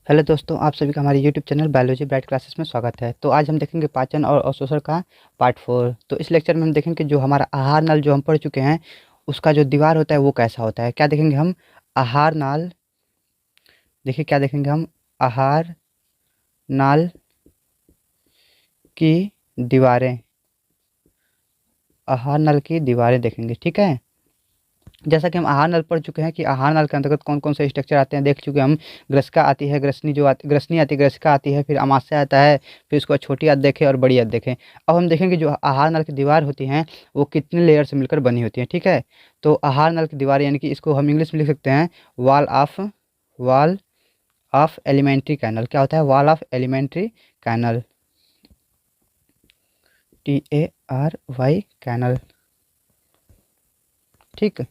Hello दोस्तों, आप सभी का हमारे YouTube channel biology bright classes में स्वागत है। तो आज हम देखेंगे पाचन और अवशोषण का पार्ट 4। तो इस लेक्चर में हम देखेंगे जो हमारा आहार नाल जो हम पढ़ चुके हैं उसका जो दीवार होता है वो कैसा होता है। क्या देखेंगे हम? आहार नाल। देखिए क्या देखेंगे हम? आहार नाल की दीवारें। आहार नल की दीवारें देखेंगे, ठीक है। जैसा कि हम आहार नल पढ़ चुके हैं कि आहार नल के अंतर्गत कौन कौन से स्ट्रक्चर आते हैं, देख चुके हैं हम। ग्रसिका आती है, ग्रसनी आती है, ग्रसिका आती है, फिर अमाशय आता है, फिर उसके बाद छोटी आंत देखें और बड़ी आंत देखें। अब हम देखेंगे जो आहार नल की दीवार होती हैं वो कितने लेयर से मिलकर बनी होती हैं, ठीक है। तो आहार नल की दीवार यानी कि इसको हम इंग्लिश में लिख सकते हैं वॉल ऑफ एलिमेंट्री कैनल। क्या होता है? Wall of elementary canal, TARY canal, ठीक है।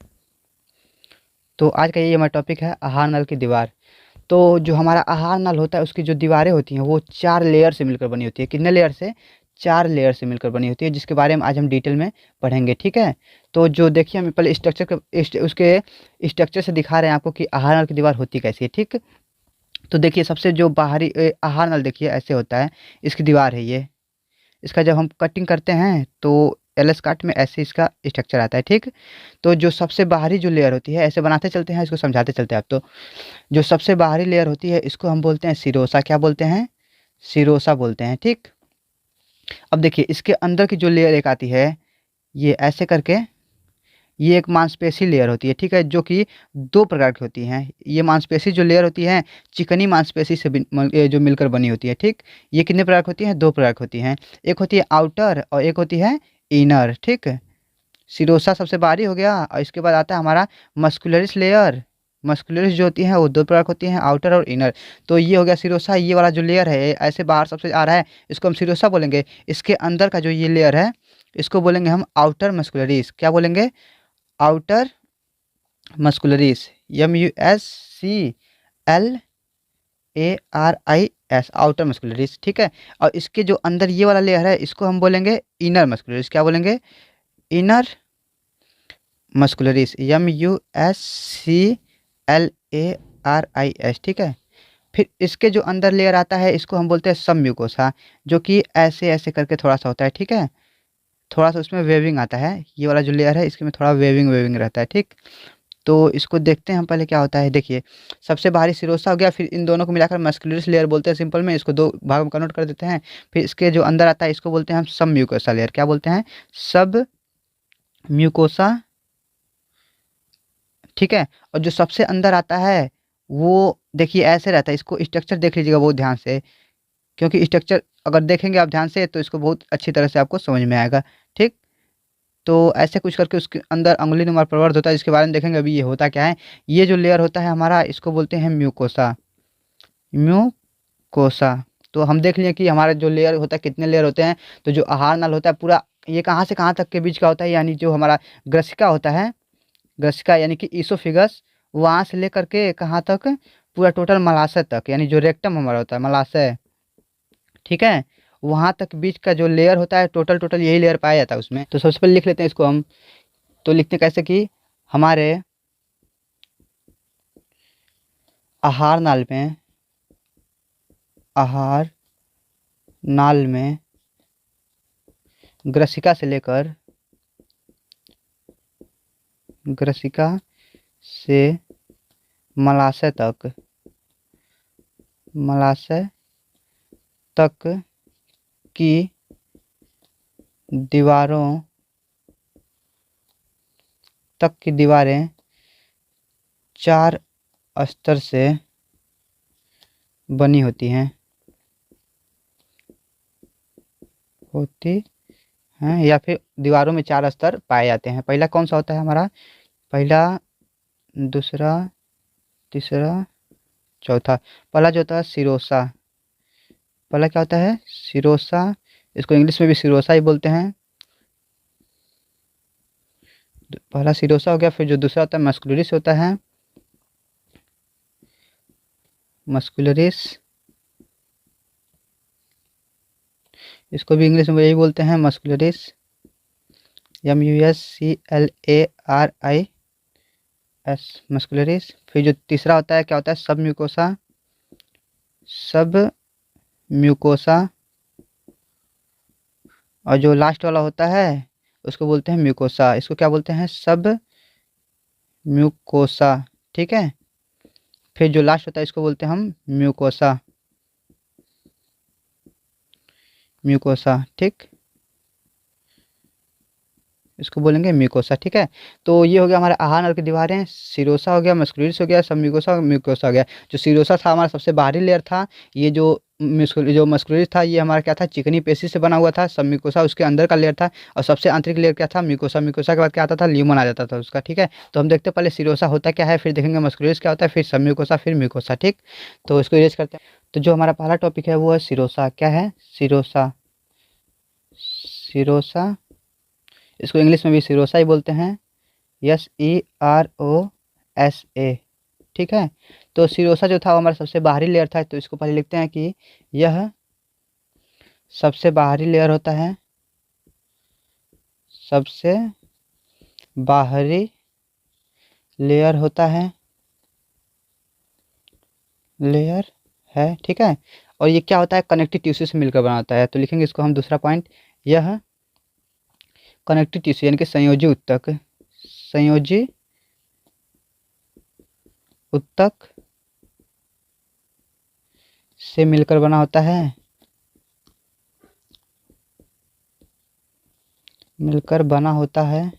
तो आज का ये हमारा टॉपिक है आहार नल की दीवार। तो जो हमारा आहार नल होता है उसकी जो दीवारें होती हैं वो 4 लेयर से मिलकर बनी होती है। कितने लेयर से? 4 लेयर से मिलकर बनी होती है, जिसके बारे में आज हम डिटेल में पढ़ेंगे, ठीक है। तो जो देखिए हम पहले उसके स्ट्रक्चर से दिखा रहे हैं आपको कि आहार नल की दीवार होती कैसी है, ठीक। तो देखिए सबसे जो बाहरी आहार नल देखिए ऐसे होता है, इसकी दीवार है ये। इसका जब हम कटिंग करते हैं तो एलएस काट में ऐसे इसका स्ट्रक्चर आता है, ठीक। तो जो सबसे बाहरी जो लेयर होती है, ऐसे बनाते चलते हैं, इसको समझाते चलते हैं आप। तो जो सबसे बाहरी लेयर होती है इसको हम बोलते हैं सिरोसा। क्या बोलते हैं? सिरोसा बोलते हैं, ठीक। अब देखिए इसके अंदर की जो लेयर एक आती है ये ऐसे करके, ये एक मांसपेशी लेयर होती है, ठीक है, जो कि 2 प्रकार की होती हैं। ये मांसपेशी जो लेयर होती है चिकनी मांसपेशी से जो मिलकर बनी होती है, ठीक। ये कितने प्रकार की होती हैं? 2 प्रकार की होती हैं। एक होती है आउटर और एक होती है इनर, ठीक। सिरोसा सबसे बाहरी हो गया और इसके बाद आता है हमारा मस्कुलरिस लेयर। मस्कुलरिस जो होती है वो 2 प्रकार की होती हैं, आउटर और इनर। तो ये हो गया सिरोसा। ये वाला जो लेयर है ऐसे बाहर सबसे आ रहा है, इसको हम सिरोसा बोलेंगे। इसके अंदर का जो ये लेयर है इसको बोलेंगे हम आउटर मस्कुलरिस। क्या बोलेंगे? Outer muscularis. MUSCLARIS, outer muscularis, ठीक है। और इसके जो अंदर ये वाला लेयर है इसको हम बोलेंगे इनर मस्कुलरिस। क्या बोलेंगे? Inner muscularis. MUSCLARIS, ठीक है। फिर इसके जो अंदर लेयर आता है इसको हम बोलते हैं सब म्यूकोसा, जो कि ऐसे ऐसे करके थोड़ा सा होता है, ठीक है। थोड़ा सा उसमें वेविंग आता है। ये वाला जो लेयर है इसके में थोड़ा वेविंग वेविंग रहता है, ठीक। तो इसको देखते हैं हम पहले क्या होता है। देखिए सबसे बाहरी सिरोसा हो गया, फिर इन दोनों को मिलाकर मस्कुलरिस लेयर बोलते हैं सिंपल में। इसको 2 भाग में कन्वर्ट कर देते हैं। फिर इसके जो अंदर आता है इसको बोलते हैं हम सब म्यूकोसा लेयर। क्या बोलते हैं? सब म्यूकोसा, ठीक है। और जो सबसे अंदर आता है वो देखिए ऐसे रहता है। इसको स्ट्रक्चर देख लीजिएगा बहुत ध्यान से, क्योंकि स्ट्रक्चर अगर देखेंगे आप ध्यान से तो इसको बहुत अच्छी तरह से आपको समझ में आएगा, ठीक। तो ऐसे कुछ करके उसके अंदर अंगुली नुमा प्रवर्ध होता है, जिसके बारे में देखेंगे अभी ये होता क्या है। ये जो लेयर होता है हमारा इसको बोलते हैं म्यूकोसा। म्यूकोसा। तो हम देख लिए कि हमारा जो लेयर होता है कितने लेयर होते हैं। तो जो आहार नल होता है पूरा ये कहाँ से कहाँ तक के बीच का होता है, यानी जो हमारा ग्रसिका होता है, ग्रसिका यानी कि ईसोफिगस, वहाँ से लेकर के कहाँ तक? पूरा टोटल मलाशय तक, यानी जो रेक्टम हमारा होता है मलाशय, ठीक है, वहाँ तक बीच का जो लेयर होता है टोटल टोटल यही लेयर पाया जाता है उसमें। तो सबसे पहले लिख लेते हैं इसको हम। तो लिखते हैं कैसे कि हमारे आहार नाल में, आहार नाल में ग्रसिका से लेकर, ग्रसिका से मलाशय तक, मलाशय तक की दीवारों, तक की दीवारें 4 स्तर से बनी होती हैं, होती हैं, या फिर दीवारों में 4 स्तर पाए जाते हैं। पहला कौन सा होता है हमारा? पहला, दूसरा, तीसरा, चौथा। पहला जो होता है सिरोसा। पहला क्या होता है? सिरोसा। इसको इंग्लिश में भी सिरोसा ही बोलते हैं। पहला सिरोसा हो गया। फिर जो दूसरा होता है मस्कुलरिस होता है, मस्कुलरिस। इसको भी इंग्लिश में यही बोलते हैं मस्कुलरिस। MUSCLARIS, muscularis. फिर जो तीसरा होता है क्या होता है? सब म्यूकोसा। सब म्यूकोसा, और जो लास्ट वाला होता है उसको बोलते हैं म्यूकोसा। इसको क्या बोलते हैं? सब म्यूकोसा। ठीक है, फिर जो लास्ट होता है इसको बोलते हैं हम म्यूकोसा। म्यूकोसा, ठीक, इसको बोलेंगे म्यूकोसा। ठीक है, तो ये हो गया हमारा आहार नल की दीवारें। सिरोसा हो गया, मस्कुलरिस हो गया, सब म्यूकोसा, म्यूकोसा हो गया। जो सिरोसा था हमारा सबसे बाहरी लेयर था। ये जो जो मस्कुलरिस था ये हमारा क्या था? चिकनी पेशी से बना हुआ था। सब म्यूकोसा उसके अंदर का लेयर था। और सबसे आंतरिक लेयर क्या था? म्यूकोसा। म्यूकोसा के बाद क्या आता था? ल्यूमन आ जाता था उसका। ठीक है, तो हम देखते हैं पहले सिरोसा होता क्या है, फिर देखेंगे मस्कुलरिस क्या होता है, फिर सब म्यूकोसा, फिर म्यूकोसा। ठीक, तो इसको इरेज करते हैं। तो जो हमारा पहला टॉपिक है वो है सिरोसा। क्या है? सिरोसा। सिरोसा, इसको इंग्लिश में भी सिरोसा ही बोलते हैं। SEROSA। ठीक है, तो सिरोसा जो था वो हमारा सबसे बाहरी लेयर था। तो इसको पहले लिखते हैं कि यह सबसे बाहरी लेयर होता है। सबसे बाहरी लेयर होता है, लेयर है। ठीक है, और ये क्या होता है? कनेक्टिव टिश्यू से मिलकर बना होता है। तो लिखेंगे इसको हम दूसरा पॉइंट, यह कनेक्टिव टिश्यू यानी कि संयोजी ऊतक, संयोजी ऊतक से मिलकर बना होता है। मिलकर बना होता है।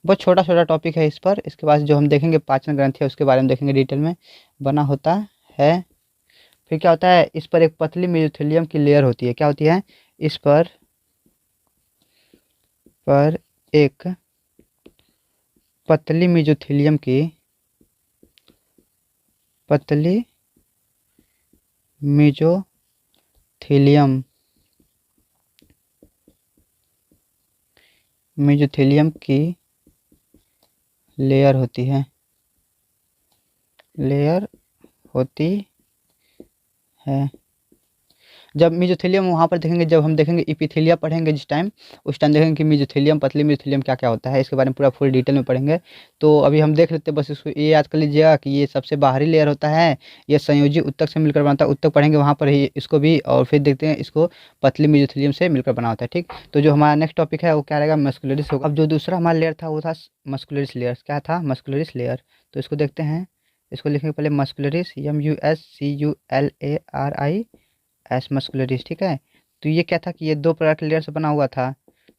बहुत छोटा छोटा टॉपिक है इस पर। इसके बाद जो हम देखेंगे पाचन ग्रंथि है उसके बारे में देखेंगे डिटेल में। बना होता है। फिर क्या होता है? इस पर एक पतली मेसोथेलियम की लेयर होती है। क्या होती है? इस पर एक पतली मेसोथेलियम की, पतली मेसोथेलियम, मेसोथेलियम की लेयर होती है। लेयर होती है। जब मेसोथेलियम वहाँ पर देखेंगे, जब हम देखेंगे इपिथेलिया पढ़ेंगे जिस टाइम, उस टाइम देखेंगे कि मेसोथेलियम, पतली मेसोथेलियम क्या क्या होता है, इसके बारे में पूरा फुल डिटेल में पढ़ेंगे। तो अभी हम देख लेते हैं, बस इसको ये याद कर लीजिएगा कि ये सबसे बाहरी लेयर होता है। ये संयोजी ऊतक से मिलकर बनता है। ऊतक पढ़ेंगे वहाँ पर ही इसको भी, और फिर देखते हैं इसको पतली मेसोथेलियम से मिलकर बना होता है। ठीक, तो जो हमारा नेक्स्ट टॉपिक है वो क्या रहेगा? मस्कुलरिस होगा। अब जो दूसरा हमारा लेयर था वो था मस्कुलरिस लेयर। क्या था? Muscularis layer. तो इसको देखते हैं। इसको लिखेंगे पहले मस्कुलरिस, MUSCULARI मस्कुलरिस। ठीक है, तो ये क्या था कि ये दो प्रकार के लेयर से बना हुआ था।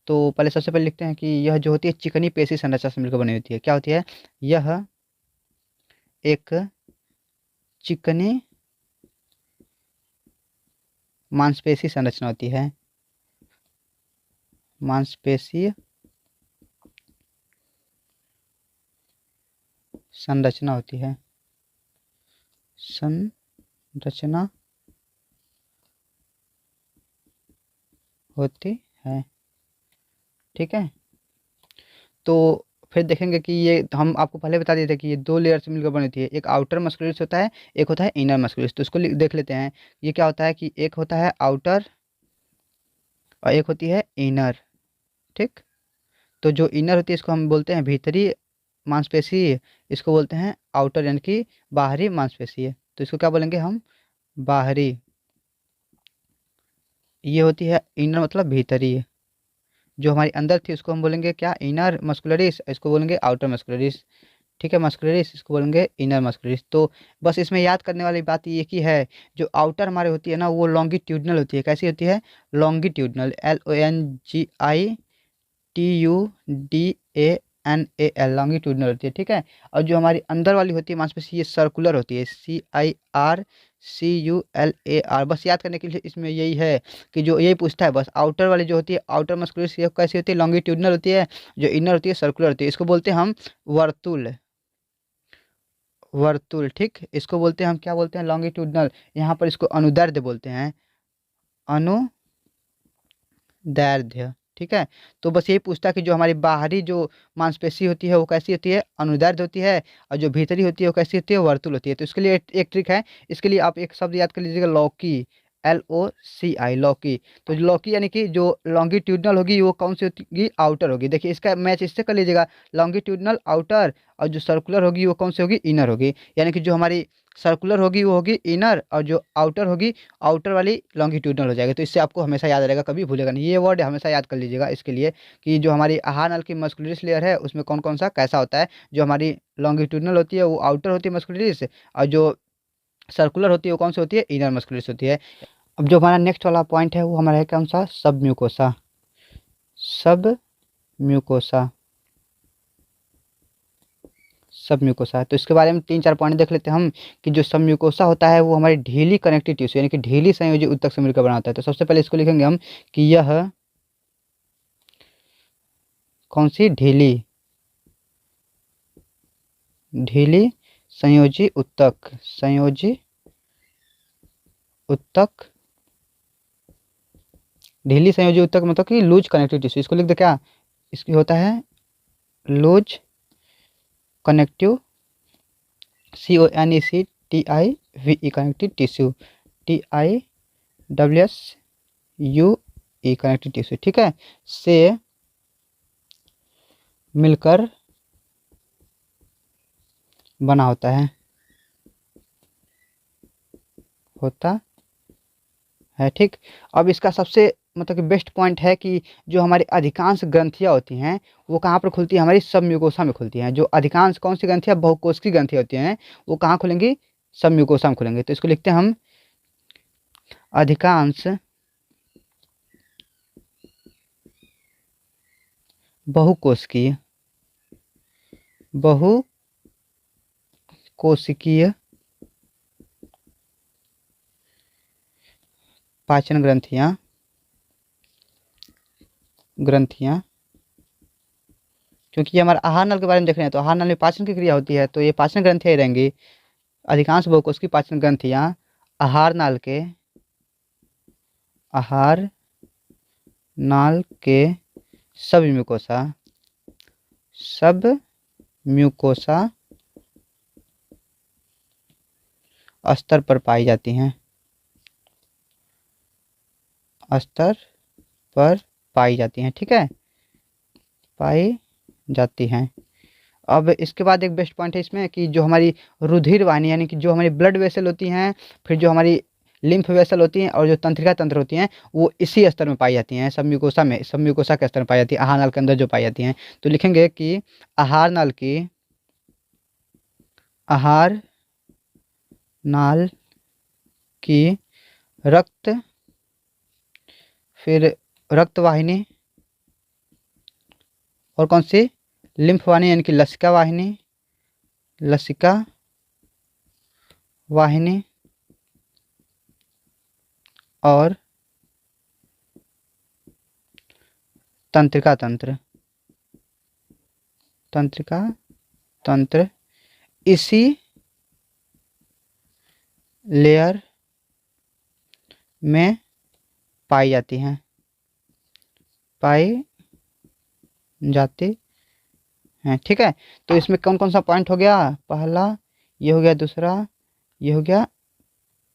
तो पहले सबसे पहले लिखते हैं कि यह जो होती है चिकनी पेशी संरचना से मिलकर बनी होती है। क्या होती है? यह एक चिकनी मांसपेशी संरचना होती है। मांसपेशी संरचना होती है। संरचना होती है। ठीक है, तो फिर देखेंगे कि ये हम आपको पहले बता दिए थे कि ये दो लेयर से मिलकर बनी होती है। एक आउटर मस्कुलरिस होता है, एक होता है इनर मस्कुलरिस। तो इसको देख लेते हैं। ये क्या होता है कि एक होता है आउटर और एक होती है इनर। ठीक, तो जो इनर होती है इसको हम बोलते हैं भीतरी मांसपेशी, इसको बोलते हैं आउटर यानी कि बाहरी मांसपेशी है। तो इसको क्या बोलेंगे हम? बाहरी। ये होती है इनर मतलब भीतरी। जो हमारी अंदर थी उसको हम बोलेंगे क्या? Inner muscularis. इसको बोलेंगे आउटर मस्कुलरिस। ठीक है, मस्कुलरिस इसको बोलेंगे इनर मस्कुलरिस। तो बस इसमें याद करने वाली बात ये की है, जो आउटर हमारे होती है ना वो लॉन्गिट्यूडनल होती है। कैसी होती है? लॉन्गिट्यूडनल, LONGITUDANAL, लॉन्गिट्यूडनल होती है। ठीक है, और जो हमारी अंदर वाली होती है मांसपेशी ये सर्कुलर होती है। CIRCULAR। बस याद करने के लिए इसमें यही है कि जो यही पूछता है बस। आउटर वाली जो होती है आउटर मस्कुलरिस ये कैसी होती है? लॉन्गिट्यूडनल होती है। जो इनर होती है सर्कुलर होती है। इसको बोलते हैं हम वर्तुल। वर्तुल, ठीक, इसको बोलते हैं हम क्या बोलते हैं? लॉन्गिट्यूडनल। यहाँ पर इसको अनुदैर्ध्य बोलते हैं। अनुदैर्ध्य। ठीक है, तो बस यही पूछता है कि जो हमारी बाहरी जो मांसपेशी होती है वो कैसी होती है? अनुदैर्ध्य होती है। और जो भीतरी होती है वो कैसी होती है? वर्तुल होती है। तो इसके लिए एक ट्रिक है। इसके लिए आप एक शब्द याद कर लीजिएगा, लौकी। LOCI, लौकी। तो लौकी यानी कि जो लॉन्गिट्यूडनल होगी वो कौन सी होगी, आउटर होगी। देखिए इसका मैच इससे कर लीजिएगा, लॉन्गिट्यूडनल आउटर, और जो सर्कुलर होगी वो कौन सी होगी, इनर होगी। यानी कि जो हमारी सर्कुलर होगी वो होगी इनर, और जो आउटर होगी, आउटर वाली लॉन्गिट्यूडनल हो जाएगी। तो इससे आपको हमेशा याद रहेगा, कभी भूलेगा नहीं, ये वर्ड हमेशा याद कर लीजिएगा इसके लिए, कि जो हमारी आहार नल की मस्कुलरिस लेयर है उसमें कौन कौन सा कैसा होता है। जो हमारी लॉन्गिट्यूडनल होती है वो आउटर होती है मस्कुलरिस, और जो सर्कुलर होती है वो कौन सी होती है, इनर मस्कुलरिस होती है। अब जो हमारा नेक्स्ट वाला पॉइंट है वो हमारा है कौन सा, सब म्यूकोसा। सब म्यूकोसा, सब म्यूकोसा। तो इसके बारे में 3-4 पॉइंट देख लेते हैं हम, कि जो सब म्यूकोसा होता है वो हमारी ढीली कनेक्टिव टिश्यू यानी कि ढीली संयोजी ऊतक से मिलकर बना होता है। तो सबसे पहले इसको लिखेंगे हम कि यह कौन सी, ढीली, ढीली संयोजी ऊतक, संयोजी ऊतक, ढीली संयोजी ऊतक मतलब कि लूज कनेक्टिव टिश्यू। इसको लिख दे क्या, इसकी होता है loose connective, CONECTIVE connective tissue, TIWSUE connective tissue, ठीक है, से मिलकर बना होता है, होता है, ठीक। अब इसका सबसे मतलब कि बेस्ट पॉइंट है कि जो हमारी अधिकांश ग्रंथियाँ होती हैं वो कहाँ पर खुलती है, हमारी सब म्यूकोसा में खुलती हैं। जो अधिकांश कौन सी ग्रंथियाँ, बहुकोशिकीय ग्रंथियाँ होती हैं, वो कहाँ खुलेंगी, सब म्यूकोसा में खुलेंगे। तो इसको लिखते हैं हम, अधिकांश बहुकोशिकीय, बहुकोशिकीय पाचन ग्रंथियाँ, क्योंकि ये हमारे आहार नल के बारे में देख रहे हैं, तो आहार नल में पाचन की क्रिया होती है, तो ये पाचन ग्रंथियाँ ही रहेंगी। अधिकांश बहुकोशिकीय पाचन ग्रंथियाँ आहार नाल के, आहार नाल के सब म्यूकोसा, सब म्यूकोसा स्तर पर पाई जाती हैं, स्तर पर पाई जाती हैं, ठीक है, पाई जाती हैं। अब इसके बाद एक बेस्ट पॉइंट है इसमें कि जो हमारी रुधिर वाहिनी यानी कि जो हमारी ब्लड वेसल होती हैं, फिर जो हमारी लिम्फ वेसल होती हैं, और जो तंत्रिका तंत्र होती हैं वो इसी स्तर में पाई जाती हैं, सब म्यूकोसा में, सब म्यूकोसा के स्तर में पाई जाती है, आहार नाल के अंदर जो पाई जाती हैं। तो लिखेंगे कि आहार नाल की, आहार नाल की रक्त, फिर रक्त वाहिनी, और कौन सी, लिम्फ वाहिनी यानी कि लसिका वाहिनी, लसिका वाहिनी, और तंत्रिका तंत्र, तंत्रिका तंत्र इसी लेयर में पाई जाती हैं, पाई जाती हैं, ठीक है। तो इसमें कौन कौन सा पॉइंट हो गया, पहला ये हो गया, दूसरा ये हो गया,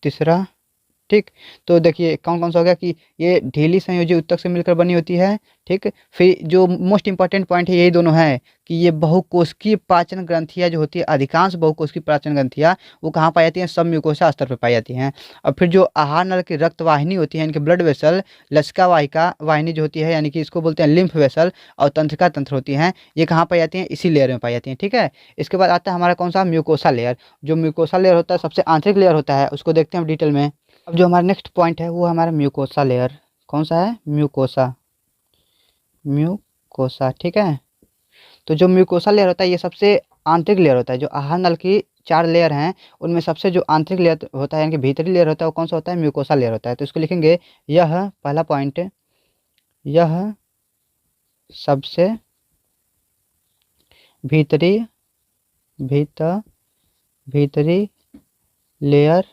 तीसरा, ठीक। तो देखिए कौन कौन सा हो गया कि ये ढीली संयोजी ऊतक से मिलकर बनी होती है, ठीक। फिर जो मोस्ट इंपॉर्टेंट पॉइंट है यही दोनों है कि ये बहुकोशिकीय पाचन ग्रंथियाँ जो होती है, अधिकांश बहुकोशिकीय पाचन ग्रंथियाँ वो कहाँ पाई जाती हैं, सब म्यूकोसा स्तर पर पाई जाती हैं। और फिर जो आहार नल की रक्त वाहिनी होती है, इनके ब्लड वेसल, लसिका वाहिका वाहिनी जो होती है यानी कि इसको बोलते हैं लिम्फ वेसल, और तंत्रिका तंत्र होती हैं, ये कहाँ पाई जाती हैं, इसी लेयर में पाई जाती हैं, ठीक है। इसके बाद आता है हमारा कौन सा, म्यूकोसा लेयर। जो म्यूकोसा लेयर होता है सबसे आंतरिक लेयर होता है, उसको देखते हैं हम डिटेल में। अब जो हमारा नेक्स्ट पॉइंट है वो हमारा म्यूकोसा लेयर, कौन सा है, म्यूकोसा, म्यूकोसा, ठीक है। तो जो म्यूकोसा लेयर होता है ये सबसे आंतरिक लेयर होता है। जो आहार नल की 4 लेयर हैं उनमें सबसे जो आंतरिक लेयर होता है यानी कि भीतरी लेयर होता है वो कौन सा होता है, म्यूकोसा लेयर होता है। तो इसको लिखेंगे, यह पहला पॉइंट, यह सबसे भीतरी, भीतरी लेयर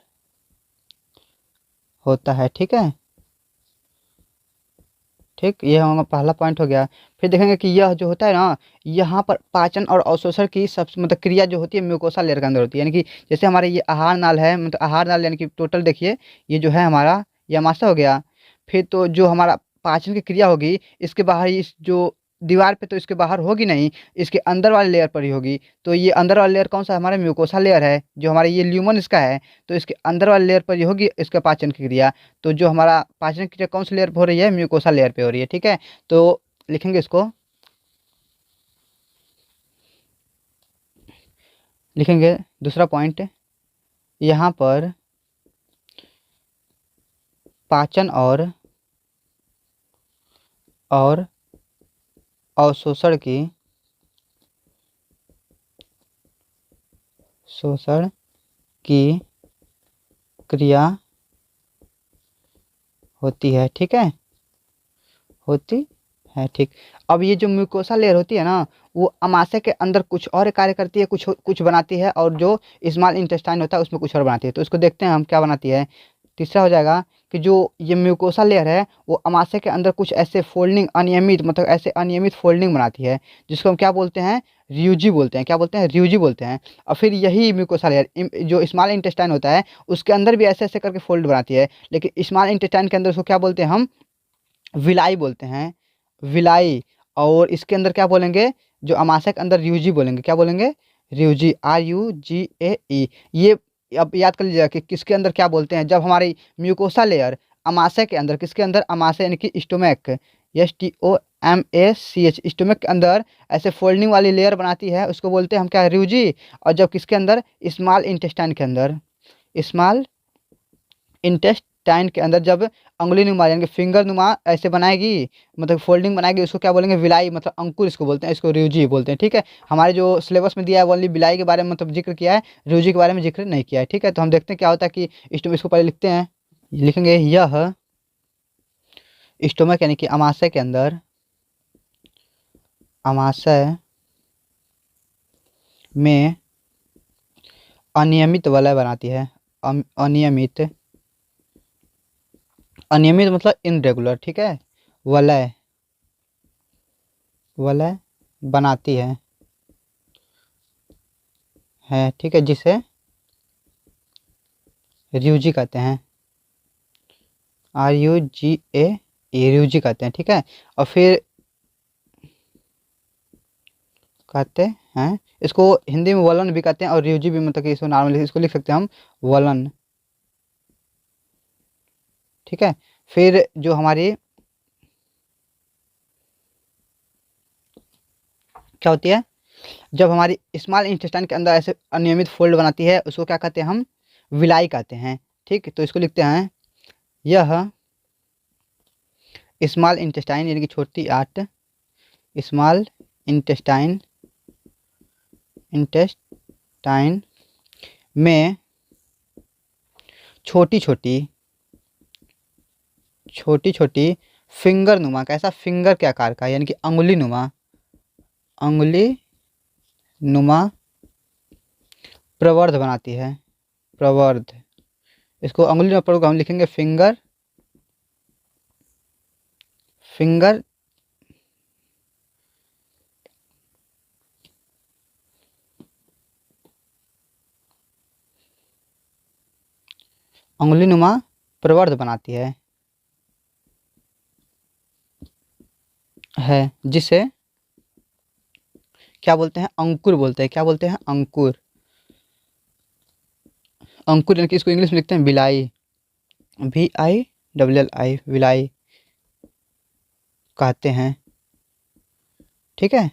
होता है, ठीक है, ठीक। ये हमारा पहला पॉइंट हो गया। फिर देखेंगे कि यह जो होता है ना, यहाँ पर पाचन और अवशोषण की सब मतलब क्रिया जो होती है म्यूकोसा लेयर के अंदर होती है। यानी कि जैसे हमारे ये आहार नाल है, मतलब आहार नाल यानी कि टोटल देखिए ये जो है हमारा ये अमाशय हो गया। फिर तो जो हमारा पाचन की क्रिया होगी इसके बाहर, इस जो दीवार पे तो इसके बाहर होगी नहीं, इसके अंदर वाले लेयर पर ही होगी। तो ये अंदर वाला लेयर कौन सा, हमारा म्यूकोसा लेयर है, जो हमारा ये ल्यूमन इसका है। तो इसके अंदर वाले लेयर पर ही होगी इसका पाचन की क्रिया। तो जो हमारा पाचन की क्रिया कौन सी लेयर पर हो रही है, म्यूकोसा लेयर पे हो रही है। ठीक है, तो लिखेंगे इसको, लिखेंगे दूसरा पॉइंट, यहाँ पर पाचन और अवशोषण की, शोषण की क्रिया होती है। ठीक है, होती है। ठीक, अब ये जो म्यूकोसा लेयर होती है ना, वो अमाशय के अंदर कुछ और कार्य करती है, कुछ कुछ बनाती है, और जो स्मॉल इंटेस्टाइन होता है उसमें कुछ और बनाती है। तो इसको देखते हैं हम क्या बनाती है। तीसरा हो जाएगा कि जो ये म्यूकोसा लेयर है वो अमाशय के अंदर कुछ ऐसे फोल्डिंग, अनियमित, मतलब ऐसे अनियमित फोल्डिंग बनाती है, जिसको हम क्या बोलते हैं, रियूजी बोलते हैं। क्या बोलते हैं, रियूजी बोलते हैं। और फिर यही म्यूकोसा लेयर जो स्मॉल इंटेस्टाइन होता है उसके अंदर भी ऐसे ऐसे करके फोल्ड बनाती है, लेकिन स्मॉल इंटेस्टाइन के अंदर उसको क्या बोलते हैं हम, विलाई बोलते हैं, विलाई। और इसके अंदर क्या बोलेंगे, जो अमाशय के अंदर रियूजी बोलेंगे, क्या बोलेंगे, रियूजी, RUGAE। ये अब याद कर लीजिएगा कि किसके अंदर क्या बोलते हैं, जब हमारी म्यूकोसा लेयर अमाशय के अंदर, किसके अंदर, अमाशय यानी कि स्टोमक, STOMACH, स्टोमक के अंदर ऐसे फोल्डिंग वाली लेयर बनाती है, उसको बोलते हैं हम क्या, रियूजी। और जब किसके अंदर, स्मॉल इंटेस्टाइन के अंदर, स्मॉल इंटेस्टाइन के अंदर जब अंगुली नुमा यानी कि फिंगर नुमा ऐसे बनाएगी, मतलब फोल्डिंग बनाएगी, उसको क्या बोलेंगे, विलाई, मतलब अंकुर इसको बोलते हैं, इसको रियूजी बोलते हैं। ठीक है, हमारे जो सिलेबस में दिया है ओनली विलाई के बारे में मतलब जिक्र किया है, रियूजी के बारे में जिक्र नहीं किया है। ठीक है, तो हम देखते हैं क्या होता है कि इसको पहले लिखते हैं, लिखेंगे यह स्टोमक यानी कि अमाशय के अंदर, अमाशय में अनियमित वलय बनाती है, अनियमित, अनियमित मतलब इनरेगुलर। ठीक है, वलय, वलय बनाती है। ठीक है, जिसे रियूजी कहते हैं, RUGA, रियूजी कहते हैं। ठीक है, और फिर कहते हैं इसको हिंदी में वलन भी कहते हैं, और रियूजी भी, मतलब कि इसको नॉर्मली इसको लिख सकते हैं हम वलन। ठीक है, फिर जो हमारी क्या होती है, जब हमारी स्मॉल इंटेस्टाइन के अंदर ऐसे अनियमित फोल्ड बनाती है, उसको क्या कहते हैं हम, विलाई कहते हैं। ठीक, तो इसको लिखते हैं, यह स्मॉल इंटेस्टाइन यानी कि छोटी आंत, स्मॉल इंटेस्टाइन, इंटेस्टाइन में छोटी छोटी, छोटी छोटी फिंगर नुमा, कैसा, फिंगर के आकार का, यानी कि अंगुली नुमा, अंगुली नुमा प्रवर्ध बनाती है, प्रवर्ध। इसको अंगुली नुमा प्रवर्ध हम लिखेंगे फिंगर, फिंगर अंगुली नुमा प्रवर्ध बनाती है, जिसे क्या बोलते हैं, अंकुर बोलते हैं। क्या बोलते हैं, अंकुर, अंकुर यानी कि इसको इंग्लिश में लिखते हैं विलाई, VILLI, विलाई कहते हैं। ठीक है,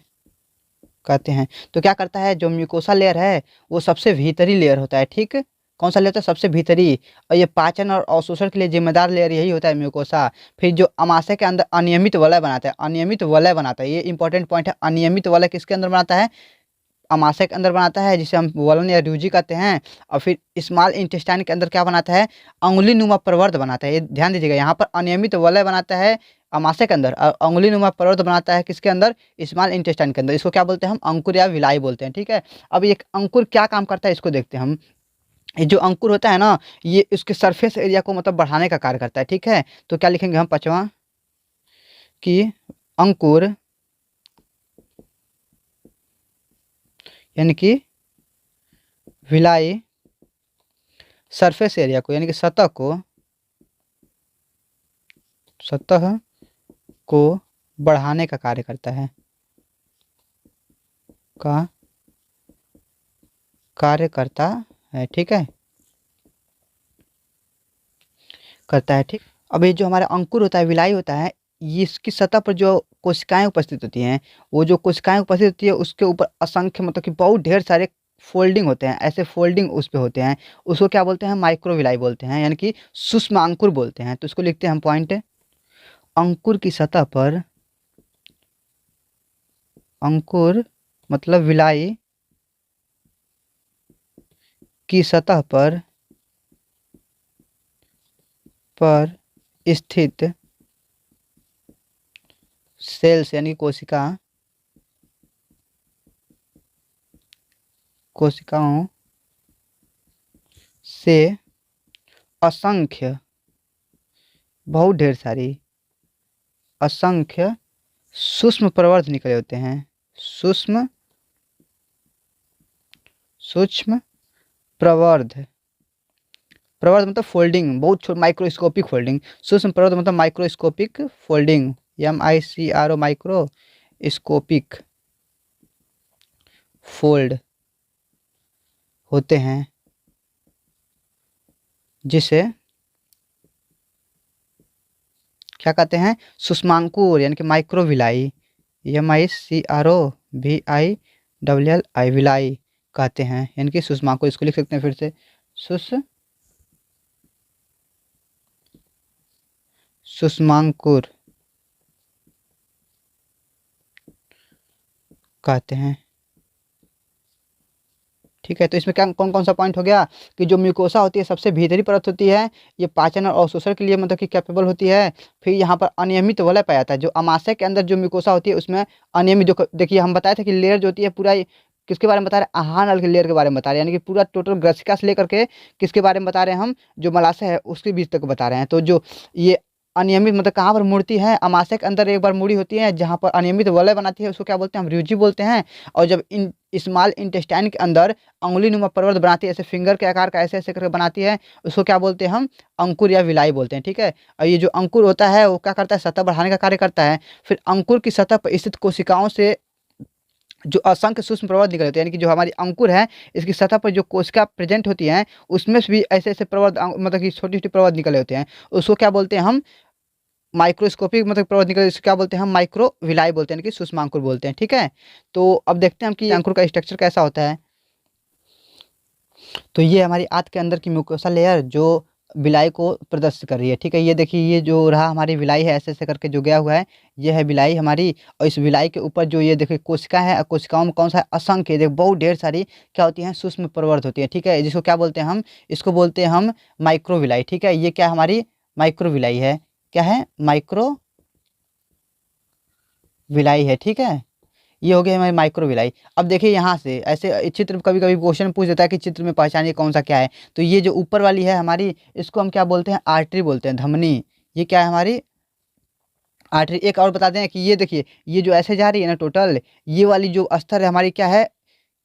कहते हैं। तो क्या करता है, जो म्यूकोसा लेयर है वो सबसे भीतरी लेयर होता है। ठीक, कौन सा लेयर होता है, सबसे भीतरी। और ये पाचन और अवशोषण के लिए जिम्मेदार लेयर यही होता है, म्यूकोसा। फिर जो अमाशय के अंदर अनियमित वलय बनाता है, अनियमित वलय बनाता है, ये इंपॉर्टेंट पॉइंट है, अनियमित वलय किसके अंदर बनाता है, अमाशय के अंदर बनाता है, जिसे हम वलन या रियूजी कहते हैं। और फिर स्मॉल इंटेस्टाइन के अंदर क्या बनाता है, अंगुली नुमा प्रवर्ध बनाता है। ये ध्यान दीजिएगा, यहाँ पर अनियमित वलय बनाता है अमाशय के अंदर, और अंगुली नुमा प्रवर्ध बनाता है किसके अंदर, स्मॉल इंटेस्टाइन के अंदर। इसको क्या बोलते हैं हम, अंकुर या विलाई बोलते हैं। ठीक है, अब ये अंकुर क्या काम करता है इसको देखते हैं हम। ये जो अंकुर होता है ना, ये इसके सरफेस एरिया को मतलब बढ़ाने का कार्य करता है। ठीक है, तो क्या लिखेंगे हम, पांचवा, कि अंकुर यानी कि विलाई सरफेस एरिया को, यानी कि सतह को सतह को बढ़ाने का कार्य करता है, का कार्य करता है, ठीक है, करता है, ठीक। अब ये जो हमारा अंकुर होता है, विलाई होता है, ये इसकी सतह पर जो कोशिकाएं उपस्थित होती हैं, वो जो कोशिकाएं उपस्थित होती है उसके ऊपर असंख्य मतलब कि बहुत ढेर सारे फोल्डिंग होते हैं, ऐसे फोल्डिंग उस पे होते हैं, उसको क्या बोलते हैं, माइक्रोविलाई बोलते हैं, यानी कि सूक्ष्म अंकुर बोलते हैं। तो इसको लिखते हैं हम पॉइंट, अंकुर की सतह पर, अंकुर मतलब विलाई की सतह पर स्थित सेल्स यानी कोशिकाओं से असंख्य, बहुत ढेर सारी, असंख्य सूक्ष्म प्रवर्ध निकले होते हैं, सूक्ष्म सूक्ष्म प्रवर्ध, प्रवर्ध मतलब फोल्डिंग, बहुत छोटा, माइक्रोस्कोपिक फोल्डिंग, सूक्ष्म प्रवर्ध मतलब microscopic folding, MICRO, microscopic fold होते हैं, जिसे क्या कहते हैं, सूक्ष्मांकुर यानी कि माइक्रोविलाई, MICROVILLI विलाई कहते हैं, यानी कि सूक्ष्मांकुर। इसको लिख सकते हैं फिर से, सूक्ष्मांकुर कहते हैं, ठीक है। तो इसमें क्या कौन कौन सा पॉइंट हो गया कि जो म्यूकोसा होती है सबसे भीतरी परत होती है, ये पाचन और अवशोषण के लिए मतलब कि कैपेबल होती है। फिर यहाँ पर अनियमित वलय पाया जाता है, जो अमाशय के अंदर जो म्यूकोसा होती है उसमें अनियमित, जो देखिए हम बताए थे कि लेयर जो होती है पूरा किसके बारे में बता रहे हैं, आहार नल के लेयर के बारे में बता रहे हैं, यानी कि पूरा टोटल ग्रसिका से लेकर के किसके बारे में बता रहे हैं हम, जो मलाशय है उसके बीच तक बता रहे हैं। तो जो ये अनियमित मतलब कहाँ पर मुड़ती है, अमाशय के अंदर एक बार मुड़ी होती है, जहाँ पर अनियमित वलय बनाती है उसको क्या बोलते हैं, हम रुचि बोलते हैं। और जब इन स्मॉल इंटेस्टाइन के अंदर अंगुली नुमा प्रवर्ध बनाती है, ऐसे फिंगर के आकार का ऐसे ऐसे करके बनाती है, उसको क्या बोलते हैं हम, अंकुर या विलाई बोलते हैं, ठीक है। और ये जो अंकुर होता है वो क्या करता है, सतह बढ़ाने का कार्य करता है। फिर अंकुर की सतह पर स्थित कोशिकाओं से जो असंख्य सूक्ष्म प्रवर्ध निकले होते हैं, यानी कि जो हमारी अंकुर है इसकी सतह पर जो कोशिका प्रेजेंट होती हैं उसमें से भी ऐसे ऐसे प्रवर्ध मतलब कि छोटी छोटी प्रवर्ध निकले होते हैं, उसको क्या बोलते हैं हम, माइक्रोस्कोपिक मतलब प्रवर्ध निकले, इसको क्या बोलते हैं हम, माइक्रोविलाई बोलते हैं, यानी कि सूक्ष्मांकुर बोलते हैं, ठीक है। तो अब देखते हैं हम कि अंकुर का स्ट्रक्चर कैसा होता है। तो ये हमारी आंत के अंदर की म्यूकोसा लेयर जो विलाई को प्रदर्शित कर रही है, ठीक है। ये देखिए, ये जो रहा हमारी विलाई है, ऐसे ऐसे करके जो गया हुआ है, ये है विलाई हमारी। और इस विलाई के ऊपर जो ये देखिए कोशिका है, कोशिकाओं में कौन सा है, असंख्य, देखिए बहुत ढेर सारी क्या होती हैं, सूक्ष्म प्रवर्ध होती है, ठीक है। जिसको क्या बोलते हैं हम, इसको बोलते हैं हम माइक्रोविलाई, ठीक है। ये क्या हमारी माइक्रोविलाई है, क्या है, माइक्रो विलाई है, ठीक है। ये हो गया हमारी माइक्रोविलाई। अब देखिए यहाँ से ऐसे चित्र कभी कभी क्वेश्चन पूछ देता है कि चित्र में पहचानिए कौन सा क्या है। तो ये जो ऊपर वाली है हमारी, इसको हम क्या बोलते हैं, आर्टरी बोलते हैं, धमनी। ये क्या है हमारी आर्टरी। एक और बता दें कि ये देखिए, ये जो ऐसे जा रही है ना टोटल, ये वाली जो अस्तर है हमारी क्या है,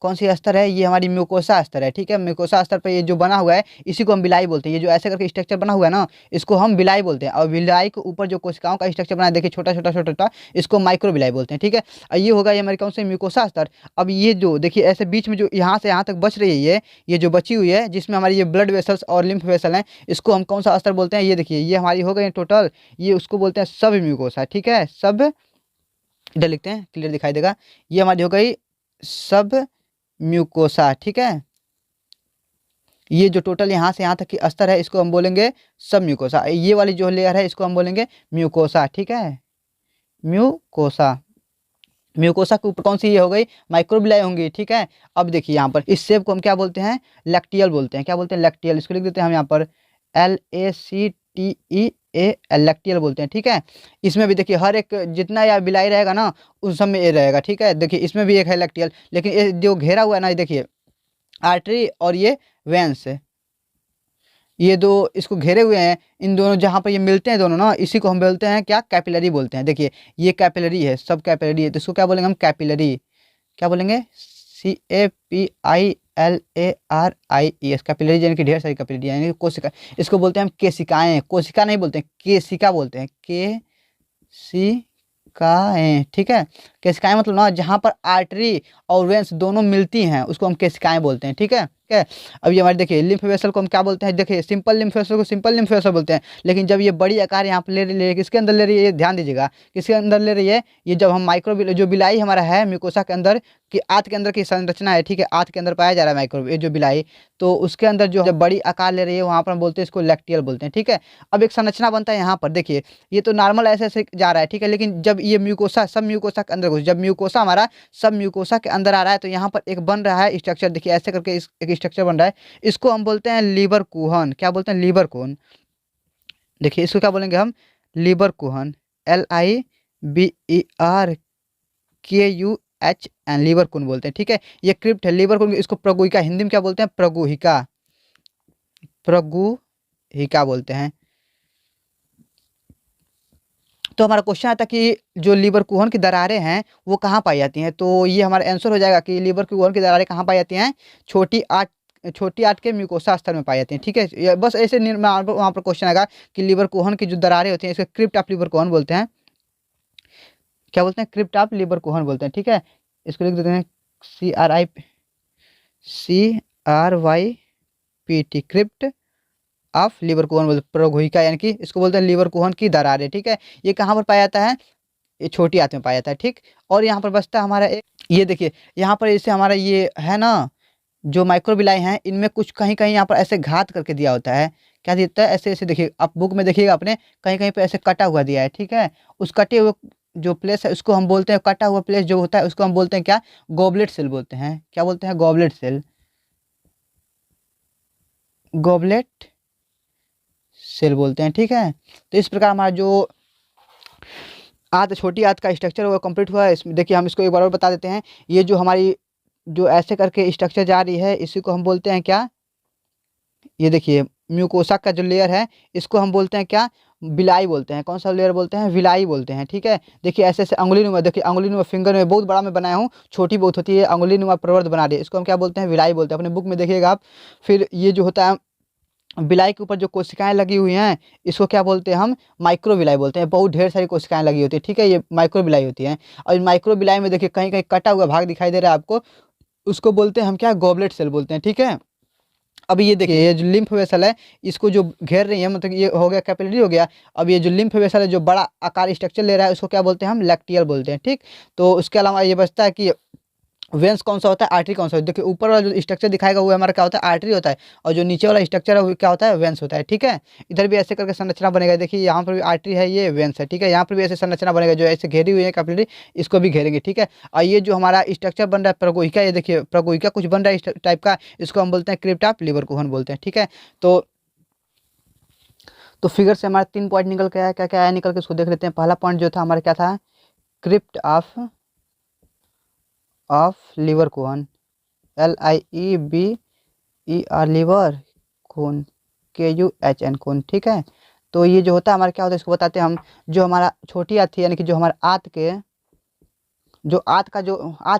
कौन सी अस्तर है, ये हमारी म्यूकोसा अस्तर है, ठीक है। म्यूकोसा अस्तर पर ये जो बना हुआ है इसी को हम बिलाई बोलते हैं। ये जो ऐसे करके स्ट्रक्चर बना हुआ है ना, इसको हम बिलाई बोलते हैं। और बिलाई के ऊपर जो कोशिकाओं का स्ट्रक्चर बना है, देखिए छोटा छोटा छोटा छोटा, इसको माइक्रो बिलाई बोलते हैं, ठीक है। और ये होगा ये हमारी कौन सी, म्यूकोसा अस्तर। अब ये जो देखिए ऐसे बीच में जो यहाँ से यहाँ तक बच रही है, ये जो बची हुई है जिसमें हमारी ये ब्लड वेसल्स और लिम्फ वेसल हैं, इसको हम कौन सा अस्तर बोलते हैं, ये देखिए ये हमारी हो गई टोटल, ये उसको बोलते हैं सब म्यूकोसा, ठीक है। सब, इधर लिखते हैं क्लियर दिखाई देगा, ये हमारी हो गई सब म्यूकोसा, ठीक है। ये जो टोटल यहाँ से यहाँ तक की अस्तर है इसको हम बोलेंगे सब म्यूकोसा। ये वाली जो लेयर है इसको हम बोलेंगे म्यूकोसा, ठीक है, म्यूकोसा। म्यूकोसा के ऊपर कौन सी ये हो गई, माइक्रोबिलाई होंगी, ठीक है। अब देखिए यहाँ पर इस सेब को हम क्या बोलते हैं, लैक्टियल बोलते हैं, क्या बोलते हैं, लैक्टियल। इसको लिख देते हैं हम यहाँ पर LACTEAL, लैक्टियल बोलते हैं, ठीक है। इसमें भी देखिए हर एक जितना या बिलाई रहेगा ना उस सब में ये रहेगा, ठीक है। देखिए इसमें भी एक है लैक्टियल, लेकिन ये जो घेरा हुआ है ना, ये देखिए आर्टरी और ये वेंस, ये दो इसको घेरे हुए हैं, इन दोनों जहाँ पर ये मिलते हैं दोनों ना, इसी को हम बोलते हैं क्या, कैपिलरी बोलते हैं। देखिए ये कैपिलरी है, सब कैपिलरी है, तो इसको क्या बोलेंगे हम, कैपिलरी। क्या बोलेंगे, LARIES, कैपिलरी यानी कि ढेर सारी कैपिलरी यानी कि कोशिका, इसको बोलते हैं हम केशिकाएं, कोशिका नहीं बोलते हैं, केशिका बोलते हैं, केशिकाएं, ठीक है। केशिकाएं मतलब ना जहाँ पर आर्टरी और वेंस दोनों मिलती हैं उसको हम केशिकाएं बोलते हैं, ठीक है। ठीक है। अब ये हमारे देखिए लिम्फ वेसल को हम क्या बोलते हैं, देखिए सिंपल लिम्फ वेसल को सिंपल लिम्फ वेसल बोलते हैं, लेकिन जब ये बड़ी आकार यहाँ पर ले रही है, किसके अंदर ले रही है, ये ध्यान दीजिएगा, किसके अंदर ले रही है, ये जब हम माइक्रो जो बिलाई हमारा है म्यूकोसा के अंदर कि आंत के अंदर की संरचना है, ठीक है, आंत के अंदर पाया जा रहा है माइक्रो ये जो बिलाई, तो उसके अंदर जो जब बड़ी आकार ले रही है वहाँ पर हम बोलते हैं इसको लैक्टियल बोलते हैं, ठीक है। अब एक संरचना बनता है यहाँ पर, देखिए ये तो नॉर्मल ऐसे ऐसे जा रहा है, ठीक है, लेकिन जब ये म्यूकोसा सब म्यूकोसा के अंदर जब म्यूकोसा हमारा सब म्यूकोसा के अंदर आ रहा है तो यहाँ पर एक बन रहा है स्ट्रक्चर, देखिए ऐसे करके एक स्ट्रक्चर बन रहा है, इसको हम बोलते हैं लीवर कुहन, क्या बोलते हैं, लीवर कोहन। देखिए इसको क्या बोलेंगे हम, लीवर कुहन, LIBERKUHN, लीवर कुहन बोलते हैं, ठीक है। ये क्रिप्ट है लीवर कुहन, इसको प्रगुहिका, हिंदी में क्या बोलते हैं, प्रगुहिका, प्रगुहिका बोलते हैं। तो हमारा क्वेश्चन आता है कि जो लीवर कुहन की दरारें हैं वो कहाँ पाई जाती हैं, तो ये हमारा आंसर हो जाएगा कि लीवर कुहन की दरारें कहाँ पाई जाती हैं, छोटी आंत के म्यूकोसा स्तर में पाई जाती हैं, ठीक है। बस ऐसे वहाँ पर क्वेश्चन आएगा कि लीवर कुहन की जो दरारें होती हैं इसको क्रिप्ट ऑफ लीवर कुहन बोलते हैं, क्या बोलते हैं, क्रिप्ट ऑफ लीवर कुहन बोलते हैं, ठीक है। इसको लिख देते हैं CRYPT, क्रिप्ट ऑफ लीवर कुहन बोलते हैं, प्रगुहिका यानी कि इसको बोलते हैं लीवर कुहन की दरारें, ठीक है। ये कहाँ पर पाया जाता है, ये छोटी आंत में पाया जाता है, ठीक। और यहाँ पर बचता है हमारा एक, ये देखिए यहाँ पर जैसे हमारा ये है ना जो माइक्रोबिलाई हैं इनमें कुछ कहीं कहीं यहाँ पर ऐसे घात करके दिया होता है, क्या देता है, ऐसे ऐसे देखिए आप बुक में देखिएगा आपने कहीं कहीं पे ऐसे कटा हुआ दिया है, ठीक है। उस कटे हुए जो प्लेस है उसको हम बोलते हैं, कटा हुआ प्लेस जो होता है उसको हम बोलते हैं क्या, गॉबलेट सेल बोलते हैं, क्या बोलते हैं, गॉबलेट सेल, गॉबलेट सेल बोलते हैं, ठीक है। तो इस प्रकार हमारा जो छोटी आंत का स्ट्रक्चर वो कंप्लीट हुआ है। इसमें देखिए हम इसको एक बार और बता देते हैं, ये जो हमारी जो ऐसे करके स्ट्रक्चर जा रही है इसी को हम बोलते हैं क्या, ये देखिए म्यूकोसा का जो लेयर है इसको हम बोलते हैं क्या, विलाई बोलते हैं, कौन सा लेयर बोलते हैं, विलाई बोलते हैं, ठीक है। देखिए ऐसे ऐसे अंगुली नुमा, देखिए अंगुली नुमा फिंगर में बहुत बड़ा मैं बनाया हूँ, छोटी बहुत होती है, अंगुली नुमा प्रवर्ध बना दिए, इसको हम क्या बोलते हैं, विलाई बोलते हैं, अपने बुक में देखिएगा आप। फिर ये जो होता है विलाई के ऊपर जो कोशिकाएं लगी हुई हैं इसको क्या बोलते हैं हम, माइक्रो विलाई बोलते हैं, बहुत ढेर सारी कोशिकाएं लगी होती है, ठीक है, ये माइक्रो विलाई होती है। और माइक्रो विलाई में देखिए कहीं कहीं कटा हुआ भाग दिखाई दे रहा है आपको, उसको बोलते हैं हम क्या, गॉबलेट सेल बोलते हैं, ठीक है। अब ये देखिए ये जो लिम्फ वेसल है इसको जो घेर रही है, मतलब ये हो गया कैपिलरी हो गया, अब ये जो लिम्फ वेसल है जो बड़ा आकार स्ट्रक्चर ले रहा है उसको क्या बोलते हैं हम, लैक्टियल बोलते हैं, ठीक। तो उसके अलावा ये बचता है कि वेंस कौन सा होता है, आर्टरी कौन सा होता है, देखिए ऊपर वाला जो स्ट्रक्चर दिखाएगा वो हमारा क्या होता है, आर्टरी होता है, और जो नीचे वाला स्ट्रक्चर है वो क्या होता है, वेंस होता है, ठीक है। इधर भी ऐसे करके संरचना बनेगा, देखिए यहाँ पर भी आर्टरी है, ये वेंस है, ठीक है। यहाँ पर भी ऐसे संरचना बनेगा जो ऐसे घेरी हुई है कैपिलरी, इसको भी घेरेंगे, ठीक है। और ये जो हमारा स्ट्रक्चर बन रहा है प्रगोहिका, ये देखिए प्रगोहिका कुछ बन रहा है इस टाइप का, इसको हम बोलते हैं क्रिप्ट ऑफ लीवर कुहन बोलते हैं, ठीक है। तो फिगर से हमारा 3 पॉइंट निकल के आया, क्या क्या आया निकल के उसको देख लेते हैं। पहला पॉइंट जो था हमारा क्या था, crypt of Lieberkuhn, LIEBER, Lieberkuhn, KUHN खून, ठीक है। तो ये जो होता है हमारा क्या होता है इसको बताते हैं हम, जो हमारा छोटी आंत थी यानी कि जो हमारा आंत के आंत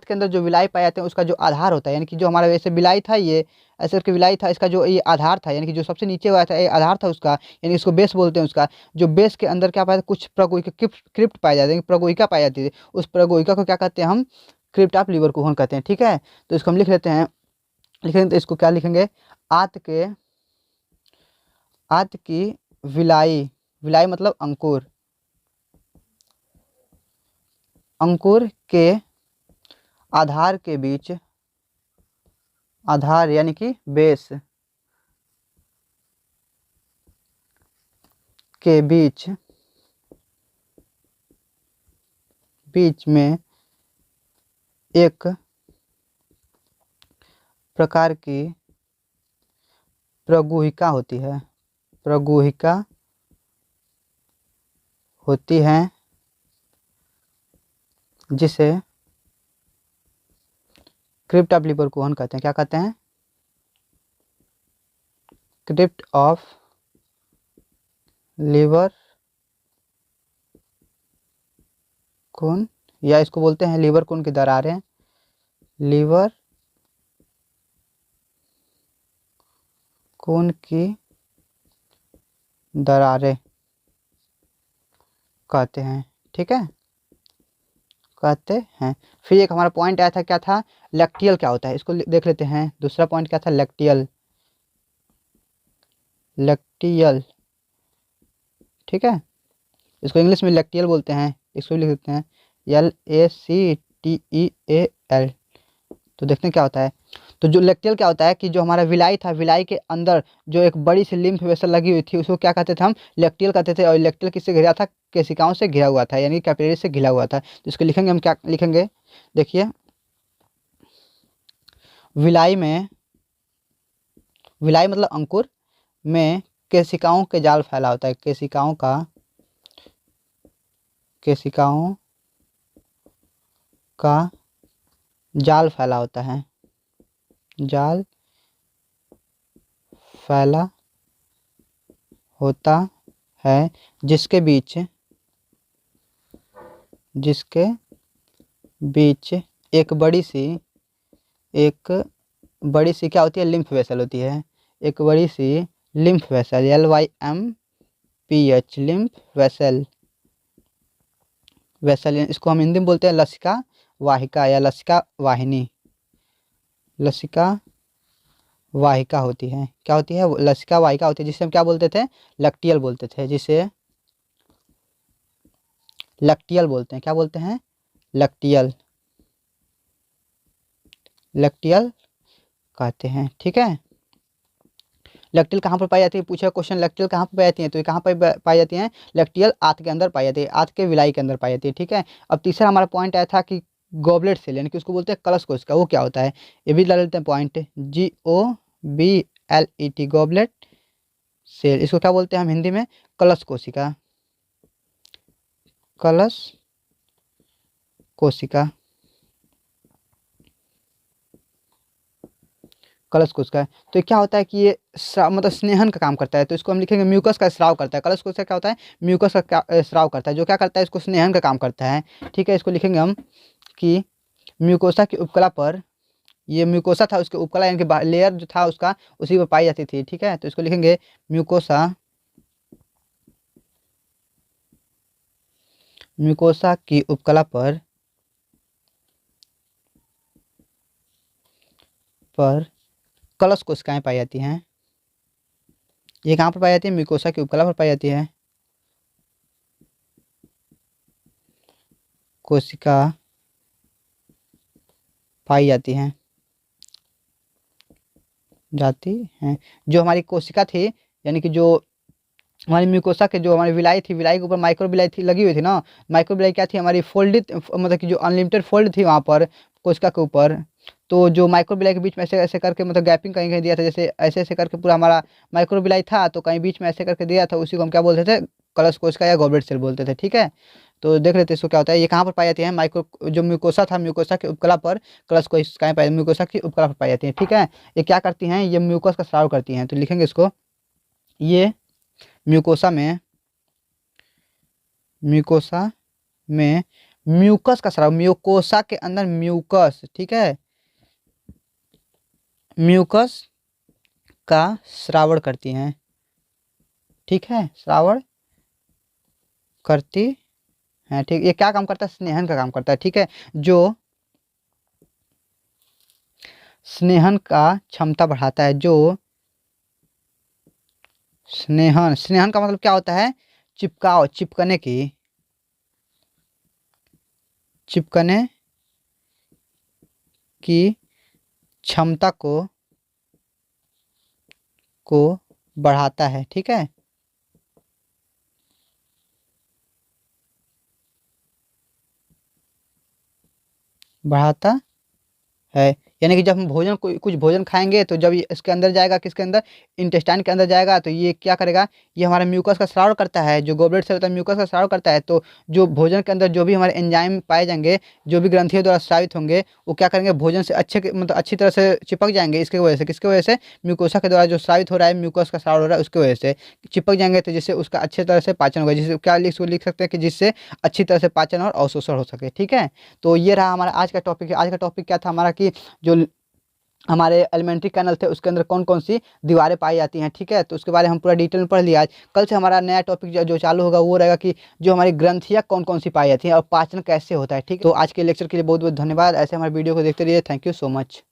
के अंदर जो विलाई पाए जाते हैं उसका जो आधार होता है, यानी कि जो हमारा वैसे विलाई था, ये ऐसे करके विलाई था, इसका जो ये आधार था यानी कि जो सबसे नीचे हुआ था ये आधार था उसका, यानी इसको बेस बोलते हैं उसका, जो बेस के अंदर क्या पाया था, कुछ प्रगोहिका क्रिप्ट पाए जाते हैं, प्रगोहिका पाई जाती थी, उस प्रगोहिका को क्या कहते हैं हम, क्रिप्ट ऑफ लीवर कुहन कहते हैं, ठीक है। तो इसको हम लिख लेते हैं, लिखेंगे तो इसको क्या लिखेंगे, आंत की विलाई, विलाई मतलब अंकुर, अंकुर के आधार के बीच, आधार यानी कि बेस के बीच में एक प्रकार की प्रगुहिका होती है, प्रगुहिका होती है जिसे क्रिप्ट ऑफ लीवर कुहन कहते हैं, क्या कहते हैं, क्रिप्ट ऑफ लीवर कुहन, या इसको बोलते हैं लीवर कुहन की दरारें, लीवर खून की दरारें कहते हैं, ठीक है, कहते हैं। फिर एक हमारा पॉइंट आया था, क्या था, लैक्टियल क्या होता है, इसको देख लेते हैं। दूसरा पॉइंट क्या था, लैक्टियल, लैक्टियल, ठीक है, इसको इंग्लिश में लैक्टियल बोलते हैं, इसको भी लिख देते हैं LACTEAL। तो देखते हैं क्या होता है। तो जो लैक्टियल क्या होता है कि जो हमारा विलाई था, विलाई के अंदर जो एक बड़ी सी लिम्फ वेसल लगी हुई थी, उसको क्या कहते थे हम, लैक्टियल कहते थे। और लैक्टियल किससे घिरा था, केशिकाओं से घिरा हुआ था, यानी कैपिलरी से घिरा हुआ था। तो इसको लिखेंगे हम, क्या लिखेंगे, देखिए, विलाई में, विलाई मतलब अंकुर में केशिकाओं के जाल फैला होता है, केशिकाओं का, केशिकाओं का जाल फैला होता है, जाल फैला होता है, जिसके बीच, जिसके बीच एक बड़ी सी, एक बड़ी सी क्या होती है, लिम्फ वेसल होती है, एक बड़ी सी lymph vessel, LYMPH, lymph vessel, vessel, इसको हम हिंदी में बोलते हैं लसिका वाहिका या लसिका वाहिनी, लसिका वाहिका होती है, क्या होती है, लसिका वाहिका होती है, जिसे हम क्या बोलते थे, लैक्टियल बोलते थे, जिसे लैक्टियल बोलते हैं, क्या बोलते हैं, लैक्टियल, लैक्टियल कहते हैं, ठीक है। लैक्टियल कहाँ पर पाई जाती है, पूछा क्वेश्चन, लैक्टियल कहाँ पर पाई जाती है, तो ये कहाँ पर पाई जाती है, लैक्टियल आंत के अंदर पाई जाती है, आंत के विलाई के अंदर पाई जाती है, ठीक है। अब तीसरा हमारा पॉइंट आया था कि गॉबलेट सेल, यानी कि उसको बोलते हैं कलश कोशिका, वो क्या होता है, ये भी डाल लेते हैं पॉइंट, GOBLET, गॉबलेट सेल, इसको क्या बोलते हैं हम हिंदी में, कलश कोशिका, कलश कोशिका, कलश कोशिका है। तो ये क्या होता है कि ये मतलब स्नेहन का काम करता है, तो इसको हम लिखेंगे म्यूकस का स्राव करता है, कलश कोशिका क्या होता है, म्यूकस का स्राव करता है, जो क्या करता है, इसको स्नेहन का काम करता है, ठीक है। इसको लिखेंगे हम कि म्यूकोसा की उपकला पर, ये म्यूकोसा था, उसके उपकला यानी कि लेयर जो था उसका, उसी पर पाई जाती थी, ठीक है। तो इसको लिखेंगे म्यूकोसा, म्यूकोसा की उपकला पर कलश कोशिकाएं पाई जाती हैं, ये कहाँ पर पाई जाती है, म्यूकोसा की उपकला पर पाई जाती है, कोशिका पाई जाती हैं, जाती हैं। जो हमारी कोशिका थी, यानी कि जो हमारी म्यूकोसा के, जो हमारी विलाई थी, विलाई के ऊपर माइक्रो विलाई थी, लगी हुई थी ना, माइक्रो विलाई क्या थी, हमारी फोल्डेड, मतलब कि जो अनलिमिटेड फोल्ड थी वहाँ पर कोशिका के ऊपर। तो जो माइक्रो विलाई के बीच में ऐसे ऐसे करके, मतलब गैपिंग कहीं कहीं दिया था, जैसे ऐसे ऐसे करके पूरा हमारा माइक्रो विलाई था, तो कहीं बीच में ऐसे करके दिया था, उसी को हम क्या बोलते थे, कलश कोशिका या गॉबलेट सेल बोलते थे, ठीक है। तो देख लेते हैं इसको क्या होता है, ये कहाँ पर पाई जाती है, माइक्रो, जो म्यूकोसा था, म्यूकोसा की उपकला पर कलश कोशिकाएं पाई, म्यूकोसा की उपकला पर पाई जाती हैं, ठीक है। ये क्या करती हैं, ये म्यूकोस का स्राव करती हैं, तो लिखेंगे इसको, ये म्यूकोसा में, म्यूकोसा में म्यूकस का स्राव, म्यूकोसा के अंदर म्यूकस, ठीक है, म्यूकस का श्रावण करती हैं, ठीक है, श्रावण करती हैं, ठीक। ये क्या काम करता है, स्नेहन का काम करता है, ठीक है। जो स्नेहन का क्षमता बढ़ाता है, जो स्नेहन, स्नेहन का मतलब क्या होता है, चिपकाव, चिपकने की, चिपकने की क्षमता को बढ़ाता है, ठीक है, बढ़ाता है। यानी कि जब हम भोजन कुछ भोजन खाएंगे, तो जब ये इसके अंदर जाएगा, किसके अंदर, इंटेस्टाइन के अंदर जाएगा, तो ये क्या करेगा, ये हमारा म्यूकस का स्राव करता है, जो गॉबलेट से होता है म्यूकस का स्राव करता है। तो जो भोजन के अंदर जो भी हमारे एंजाइम पाए जाएंगे, जो भी ग्रंथियों द्वारा स्रावित होंगे, वो क्या करेंगे, भोजन से मतलब अच्छी तरह से चिपक जाएंगे, इसके वजह से, किसके वजह से, म्यूकोसा के द्वारा जो स्रावित हो रहा है, म्यूकस का स्राव हो रहा है, उसकी वजह से चिपक जाएंगे, तो जिससे उसका अच्छी तरह से पाचन होगा, जिससे क्या लिख सकते हैं कि जिससे अच्छी तरह से पाचन और अवशोषण हो सके, ठीक है। तो ये रहा हमारा आज का टॉपिक। आज का टॉपिक क्या था हमारा कि जो हमारे एलिमेंट्री कैनल थे उसके अंदर कौन कौन सी दीवारें पाई जाती हैं, ठीक है। तो उसके बारे में हम पूरा डिटेल में पढ़ लिया। आज कल से हमारा नया टॉपिक जो चालू होगा वो रहेगा कि जो हमारी ग्रंथियाँ कौन कौन सी पाई जाती हैं और पाचन कैसे होता है, ठीक है। तो आज के लेक्चर के लिए बहुत बहुत धन्यवाद। ऐसे हमारे वीडियो को देखते रहिए। Thank you so much.